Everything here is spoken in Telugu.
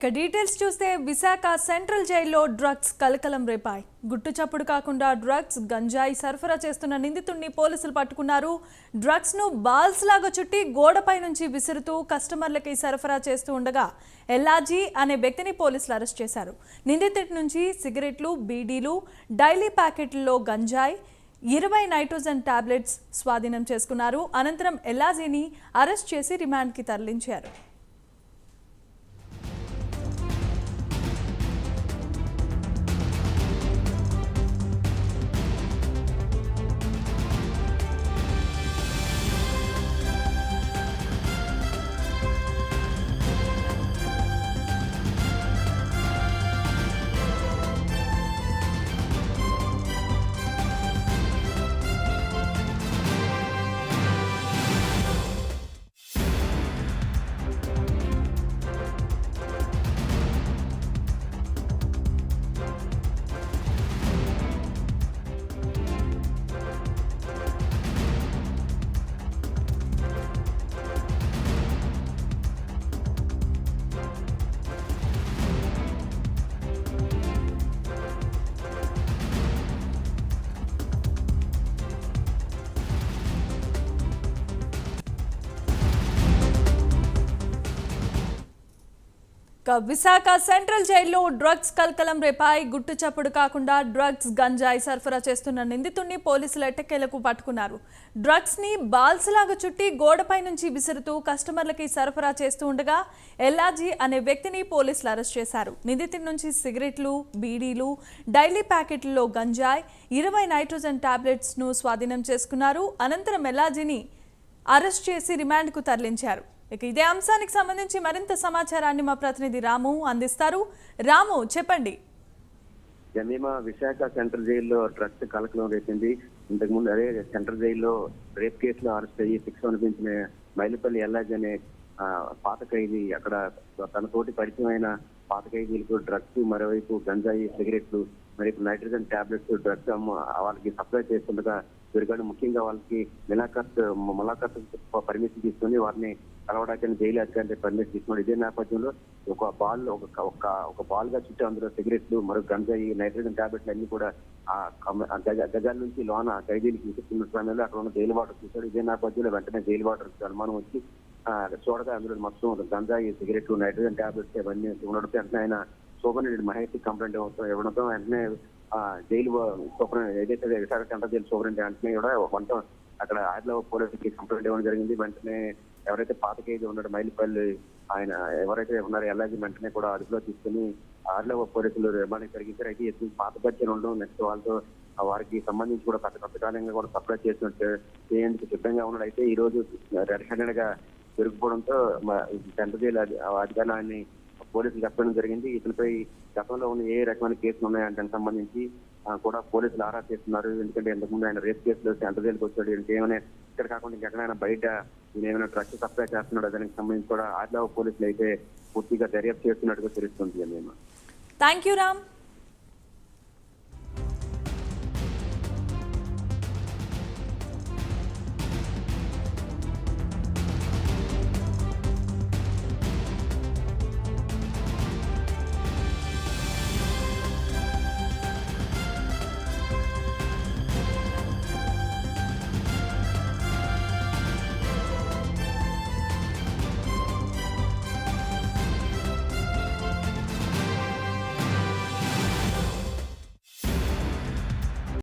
డీటెయిల్స్ చూస్తే విశాఖ సెంట్రల్ జైల్లో డ్రగ్స్ కలకలం రేపాయి. గుట్టు చప్పుడు కాకుండా డ్రగ్స్ గంజాయి సరఫరా చేస్తున్న నిందితుడిని పోలీసులు పట్టుకున్నారు. డ్రగ్స్ ను బాల్స్ లాగా చుట్టి గోడపై నుంచి విసురుతూ కస్టమర్లకి సరఫరా చేస్తూ ఉండగా ఎల్లాజీ అనే వ్యక్తిని పోలీసులు అరెస్ట్ చేశారు. నిందితుడి నుంచి సిగరెట్లు, బీడీలు, డైలీ ప్యాకెట్లలో గంజాయి, 20 నైట్రోజన్ టాబ్లెట్స్ స్వాధీనం చేసుకున్నారు. అనంతరం ఎల్లాజీని అరెస్ట్ చేసి రిమాండ్కి తరలించారు. విశాఖ సెంట్రల్ జైల్లో డ్రగ్స్ కలకలం రేపాయి. గుట్టు చప్పుడు కాకుండా డ్రగ్స్ గంజాయి సరఫరా చేస్తున్న నిందితుడిని పోలీసులు ఎట్టకేలకు పట్టుకున్నారు. డ్రగ్స్ ని బాల్స్ లాగా చుట్టి గోడపై నుంచి విసురుతూ కస్టమర్లకి సరఫరా చేస్తూ ఉండగా ఎల్లాజీ అనే వ్యక్తిని పోలీసులు అరెస్ట్ చేశారు. నిందితుడి నుంచి సిగరెట్లు, బీడీలు, డైలీ ప్యాకెట్లలో గంజాయి, 20 నైట్రోజన్ టాబ్లెట్స్ ను స్వాధీనం చేసుకున్నారు. అనంతరం ఎల్లాజీని అరెస్ట్ చేసి రిమాండ్కు తరలించారు. ఇక ఇదే అంశానికి సంబంధించి మరింత సమాచారాన్ని మా ప్రతినిధి రాము అందిస్తారు. రాము, చెప్పండి. జమీమా విశాఖ సెంట్రల్ జైల్లో డ్రగ్స్ కలకలం రేపింది. ఇంతకుముందు అదే సెంట్రల్ జైల్లో రేప్ కేసులో అరెస్ట్ అయ్యి శిక్ష అనిపించిన మైలుపల్లి ఎల్లాజీ అనే పాత ఖైదీ అక్కడ తన తోటి పరిచయమైన పాత ఖైదీలకు డ్రగ్స్, మరోవైపు గంజాయి, సిగరెట్లు, మరి నైట్రోజన్ టాబ్లెట్స్ డ్రగ్స్ వాళ్ళకి సప్లై చేస్తుండగా దొరికాడు. ముఖ్యంగా వాళ్ళకి ములాఖత్ పర్మిషన్ తీసుకుని వారిని కలవడానికి జైలు అధికారి పర్మిషన్ తీసుకున్నాడు. ఇదే నేపథ్యంలో ఒక బాల్ గా చుట్టూ అందులో సిగరెట్లు, మరో గంజాయి, నైట్రోజన్ టాబ్లెట్లు అన్ని కూడా ఆ గజాల నుంచి లోన ఖైదీలకు విసుకున్న సమయంలో అక్కడ ఉన్న జైలు వాటర్ చూశాడు. ఇదే నేపథ్యంలో వెంటనే జైలు వాటర్ అనుమానం వచ్చి చూడగా అందులో మొత్తం గంజాయి, సిగరెట్లు, నైట్రోజన్ టాబ్లెట్స్ ఇవన్నీ ఉండడంతో వెంటనే ఆయన సూపరింటెండెంట్ మహేష్ కంప్లైంట్ ఇవ్వడంతో వెంటనే జైలు ఏదైతే విశాఖ సెంట్రల్ జైలు సూపరింటెండెంట్ వెంటనే కూడా వంట అక్కడ ఆదిలాబాద్ పోలీసులకి కంప్లైంట్ ఇవ్వడం జరిగింది. వెంటనే ఎవరైతే పాత ఖైదీ ఉన్నాడో మైలుపల్లి ఆయన ఎవరైతే ఉన్నారో ఎల్లాజీ వెంటనే కూడా అదుపులో తీసుకుని ఆదిలాబాద్ పోలీసులు రిమాండ్కి తరలించారు. అయితే పాత పరిచయం ఉండడం, నెక్స్ట్ వాళ్ళతో వారికి సంబంధించి కూడా కొంతకాలంగా కూడా సప్లై చేసేందుకు సిద్ధంగా ఉన్నాడు. అయితే ఈ రోజు రెడ్ హ్యాండెడ్ గా దొరికిపోవడంతో సెంట్రల్ జైలు అధికారులు పోలీసులు చెప్పడం జరిగింది. ఇతనిపై గతంలో ఉన్న ఏ రకమైన కేసులు ఉన్నాయంటే దానికి సంబంధించి కూడా పోలీసులు ఆరా చేస్తున్నారు. ఎందుకంటే ఇంతకుముందు ఆయన రేప్ కేసులో సెంట్రల్ జైలుకి వచ్చాడు. ఏమైనా ఇక్కడ కాకుండా ఇంకెక్కడైనా బయట ఏమైనా డ్రగ్స్ సప్లై చేస్తున్నాడు దానికి సంబంధించి కూడా ఆదిలాబాద్ పోలీసులు అయితే పూర్తిగా దర్యాప్తు చేస్తున్నట్టుగా తెలుస్తుంది. Thank you Ram.